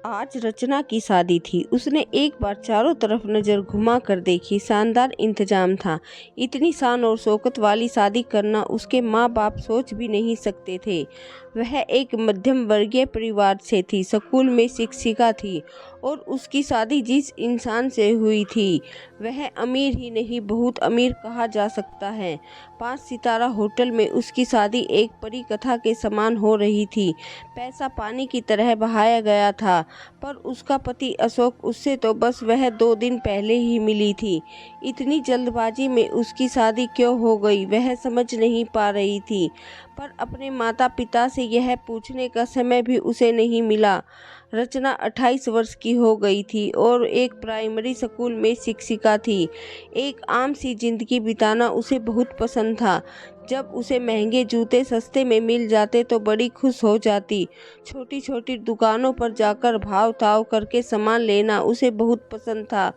आज रचना की शादी थी। उसने एक बार चारों तरफ नजर घुमा कर देखी। शानदार इंतजाम था। इतनी शान और शौकत वाली शादी करना उसके माँ बाप सोच भी नहीं सकते थे। वह एक मध्यम वर्गीय परिवार से थी, स्कूल में शिक्षिका थी और उसकी शादी जिस इंसान से हुई थी वह अमीर ही नहीं, बहुत अमीर कहा जा सकता है। 5 सितारा होटल में उसकी शादी एक परी कथा के समान हो रही थी। पैसा पानी की तरह बहाया गया था, पर उसका पति अशोक, उससे तो बस वह 2 दिन पहले ही मिली थी। इतनी जल्दबाजी में उसकी शादी क्यों हो गई वह समझ नहीं पा रही थी, पर अपने माता पिता से यह पूछने का समय भी उसे नहीं मिला। रचना 28 वर्ष की हो गई थी और एक प्राइमरी स्कूल में शिक्षिका थी। एक आम सी जिंदगी बिताना उसे बहुत पसंद था। जब उसे महंगे जूते सस्ते में मिल जाते तो बड़ी खुश हो जाती। छोटी छोटी दुकानों पर जाकर भाव ताव करके सामान लेना उसे बहुत पसंद था,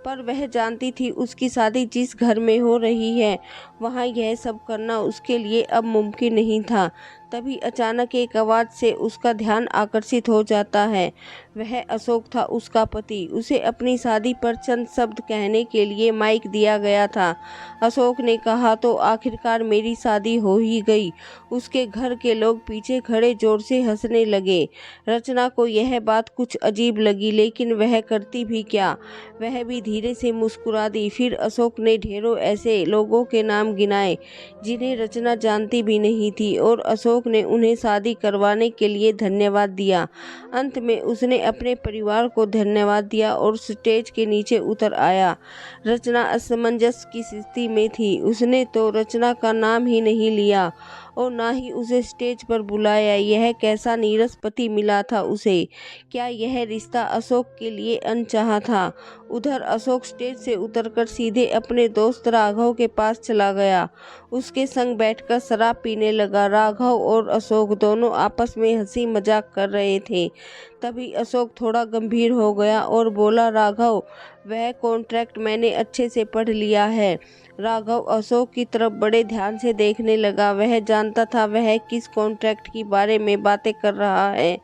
पर वह जानती थी उसकी शादी जिस घर में हो रही है वहाँ यह सब करना उसके लिए अब मुमकिन नहीं था। तभी अचानक एक आवाज़ से उसका ध्यान आकर्षित हो जाता है। वह अशोक था, उसका पति। उसे अपनी शादी पर चंद शब्द कहने के लिए माइक दिया गया था। अशोक ने कहा, तो आखिरकार मेरी शादी हो ही गई। उसके घर के लोग पीछे खड़े जोर से हंसने लगे। रचना को यह बात कुछ अजीब लगी, लेकिन वह करती भी क्या। वह भी धीरे से मुस्कुरा दी। फिर अशोक ने ढेरों ऐसे लोगों के नाम गिनाए जिन्हें रचना जानती भी नहीं थी, और अशोक ने उन्हें शादी करवाने के लिए धन्यवाद दिया। अंत में उसने अपने परिवार को धन्यवाद दिया और स्टेज के नीचे उतर आया। रचना असमंजस की स्थिति में थी। उसने तो रचना का नाम ही नहीं लिया और ना ही उसे स्टेज पर बुलाया। यह कैसा नीरस पति मिला था उसे। क्या यह रिश्ता अशोक के लिए अनचाहा था। उधर अशोक स्टेज से उतरकर सीधे अपने दोस्त राघव के पास चला गया। उसके संग बैठकर शराब पीने लगा। राघव और अशोक दोनों आपस में हंसी मजाक कर रहे थे। तभी अशोक थोड़ा गंभीर हो गया और बोला, राघव, वह कॉन्ट्रैक्ट मैंने अच्छे से पढ़ लिया है। राघव अशोक की तरफ बड़े ध्यान से देखने लगा। वह जानता था वह किस कॉन्ट्रैक्ट के बारे में बातें कर रहा है।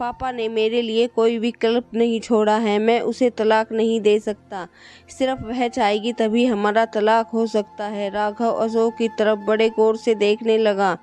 पापा ने मेरे लिए कोई विकल्प नहीं छोड़ा है। मैं उसे तलाक नहीं दे सकता। सिर्फ वह चाहेगी तभी हमारा तलाक हो सकता है। राघव अशोक की तरफ बड़े गौर से देखने लगा।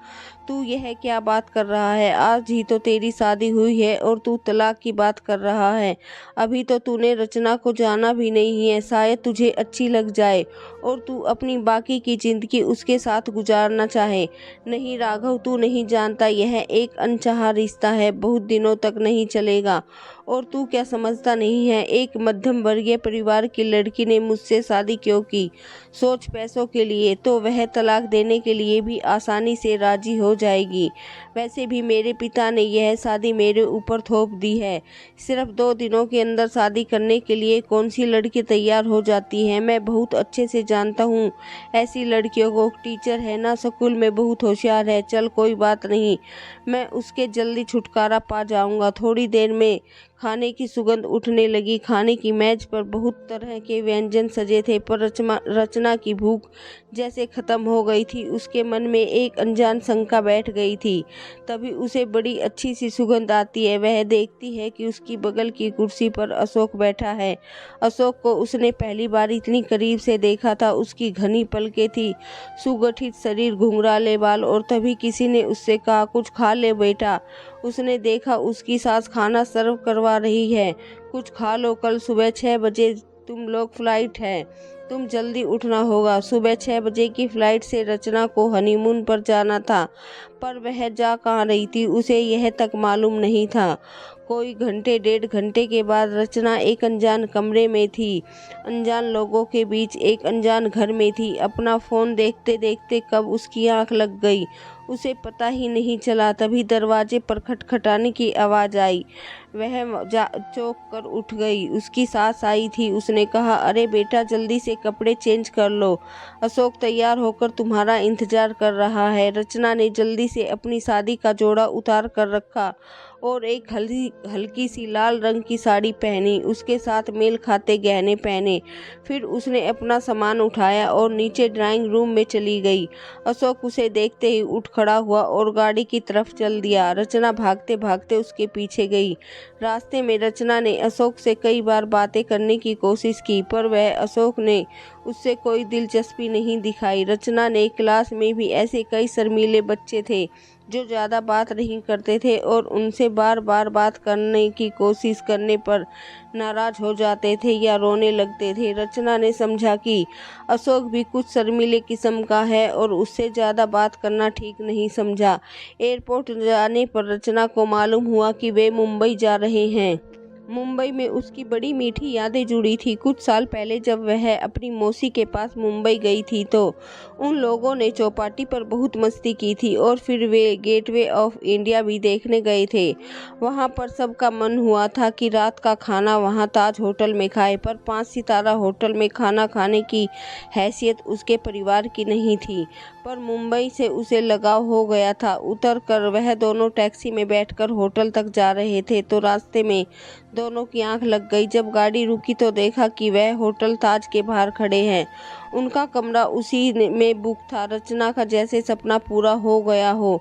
तू यह क्या बात कर रहा है। आज ही तो तेरी शादी हुई है और तू तलाक की बात कर रहा है। अभी तो तूने रचना को जाना भी नहीं है। शायद तुझे अच्छी लग जाए और तू अपनी बाकी की जिंदगी उसके साथ गुजारना चाहे। नहीं राघव, तू नहीं जानता, यह एक अनचाहा रिश्ता है, बहुत दिनों तक नहीं चलेगा। और तू क्या समझता नहीं है, एक मध्यम वर्गीय परिवार की लड़की ने मुझसे शादी क्यों की। सोच, पैसों के लिए तो वह तलाक देने के लिए भी आसानी से राजी हो जाएगी। वैसे भी मेरे पिता ने यह शादी मेरे ऊपर थोप दी है। सिर्फ 2 दिनों के अंदर शादी करने के लिए कौन सी लड़की तैयार हो जाती है। मैं बहुत अच्छे से जानता हूँ ऐसी लड़कियों को। टीचर है ना, स्कूल में बहुत होशियार है। चल कोई बात नहीं, मैं उसके जल्दी छुटकारा पा जाऊंगा। थोड़ी देर में खाने की सुगंध उठने लगी। खाने की मेज पर बहुत तरह के व्यंजन सजे थे, पर रचना की भूख जैसे खत्म हो गई थी। उसके मन में एक अनजान शंका बैठ गई थी। तभी उसे बड़ी अच्छी सी सुगंध आती है। वह देखती है कि उसकी बगल की कुर्सी पर अशोक बैठा है। अशोक को उसने पहली बार इतनी करीब से देखा था। उसकी घनी पलकें थी, सुगठित शरीर, घुंघराले बाल, और तभी किसी ने उससे कहा, कुछ खा ले बेटा। उसने देखा उसकी सास खाना सर्व करवा रही है। कुछ खा लो, कल सुबह 6 बजे तुम लोग फ्लाइट है, तुम जल्दी उठना होगा। सुबह 6 बजे की फ्लाइट से रचना को हनीमून पर जाना था, पर वह जा कहाँ रही थी उसे यह तक मालूम नहीं था। कोई घंटे 1.5 घंटे के बाद रचना एक अनजान कमरे में थी, अनजान लोगों के बीच, एक अनजान घर में थी। अपना फ़ोन देखते देखते कब उसकी आंख लग गई उसे पता ही नहीं चला। तभी दरवाजे पर खटखटाने की आवाज़ आई। वह चौंक कर उठ गई। उसकी सास आई थी। उसने कहा, अरे बेटा, जल्दी से कपड़े चेंज कर लो, अशोक तैयार होकर तुम्हारा इंतजार कर रहा है। रचना ने जल्दी से अपनी शादी का जोड़ा उतार कर रखा और एक हल्की सी लाल रंग की साड़ी पहनी, उसके साथ मेल खाते गहने पहने। फिर उसने अपना सामान उठाया और नीचे ड्राइंग रूम में चली गई। अशोक उसे देखते ही उठ खड़ा हुआ और गाड़ी की तरफ चल दिया। रचना भागते भागते उसके पीछे गई। रास्ते में रचना ने अशोक से कई बार बातें करने की कोशिश की, पर वह अशोक ने उससे कोई दिलचस्पी नहीं दिखाई। रचना ने क्लास में भी ऐसे कई शर्मीले बच्चे थे जो ज़्यादा बात नहीं करते थे और उनसे बार बार बात करने की कोशिश करने पर नाराज हो जाते थे या रोने लगते थे। रचना ने समझा कि अशोक भी कुछ शर्मीले किस्म का है और उससे ज़्यादा बात करना ठीक नहीं समझा। एयरपोर्ट जाने पर रचना को मालूम हुआ कि वे मुंबई जा रहे हैं। मुंबई में उसकी बड़ी मीठी यादें जुड़ी थी। कुछ साल पहले जब वह अपनी मौसी के पास मुंबई गई थी तो उन लोगों ने चौपाटी पर बहुत मस्ती की थी और फिर वे गेटवे ऑफ इंडिया भी देखने गए थे। वहां पर सबका मन हुआ था कि रात का खाना वहां ताज होटल में खाए, पर 5 सितारा होटल में खाना खाने की हैसियत उसके परिवार की नहीं थी। पर मुंबई से उसे लगाव हो गया था। उतर कर वह दोनों टैक्सी में बैठकर होटल तक जा रहे थे तो रास्ते में दोनों की आंख लग गई। जब गाड़ी रुकी तो देखा कि वह होटल ताज के बाहर खड़े हैं। उनका कमरा उसी में बुक था। रचना का जैसे सपना पूरा हो गया हो।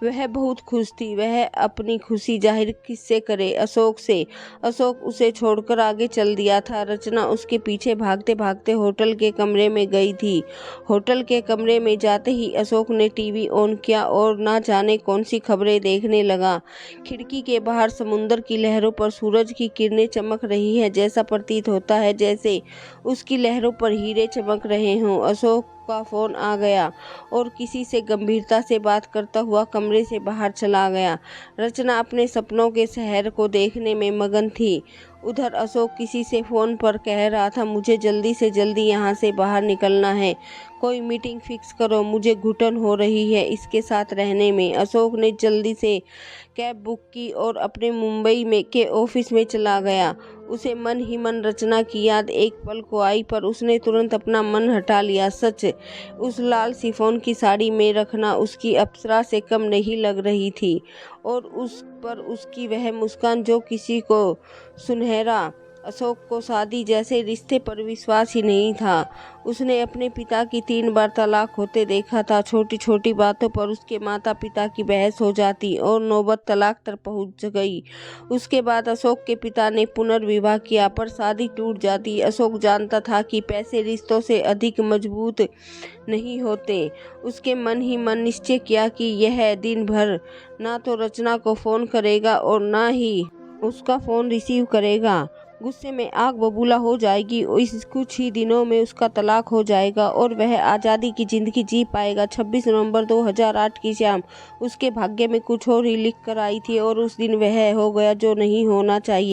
वह बहुत खुश थी। वह अपनी खुशी जाहिर किससे करे? अशोक से। अशोक उसे छोड़कर आगे चल दिया था। रचना उसके पीछे भागते भागते होटल के कमरे में गई थी। होटल के कमरे में जाते ही अशोक ने टीवी ऑन किया और ना जाने कौन सी खबरें देखने लगा। खिड़की के बाहर समुद्र की लहरों पर सूरज की किरणें चमक रही है। जैसा प्रतीत होता है जैसे उसकी लहरों पर हीरे चमक रहे हों। अशोक का फोन आ गया और किसी से गंभीरता से बात करता हुआ कमरे से बाहर चला गया। रचना अपने सपनों के शहर को देखने में मगन थी। उधर अशोक किसी से फोन पर कह रहा था, मुझे जल्दी से जल्दी यहाँ से बाहर निकलना है, कोई मीटिंग फिक्स करो, मुझे घुटन हो रही है इसके साथ रहने में। अशोक ने जल्दी से कैब बुक की और अपने मुंबई में के ऑफिस में चला गया। उसे मन ही मन रचना की याद एक पल को आई, पर उसने तुरंत अपना मन हटा लिया। सच, उस लाल शिफॉन की साड़ी में रखना उसकी अप्सरा से कम नहीं लग रही थी और उस पर उसकी वह मुस्कान जो किसी को सुनहरा। अशोक को शादी जैसे रिश्ते पर विश्वास ही नहीं था। उसने अपने पिता की 3 बार तलाक होते देखा था। छोटी छोटी बातों पर उसके माता पिता की बहस हो जाती और नौबत तलाक तक पहुंच गई। उसके बाद अशोक के पिता ने पुनर्विवाह किया, पर शादी टूट जाती। अशोक जानता था कि पैसे रिश्तों से अधिक मजबूत नहीं होते। उसके मन ही मन निश्चय किया कि यह दिन भर ना तो रचना को फोन करेगा और ना ही उसका फोन रिसीव करेगा। गुस्से में आग बबूला हो जाएगी। इस कुछ ही दिनों में उसका तलाक हो जाएगा और वह आज़ादी की जिंदगी जी पाएगा। 26 नवंबर 2008 की शाम उसके भाग्य में कुछ और ही लिख कर आई थी और उस दिन वह हो गया जो नहीं होना चाहिए।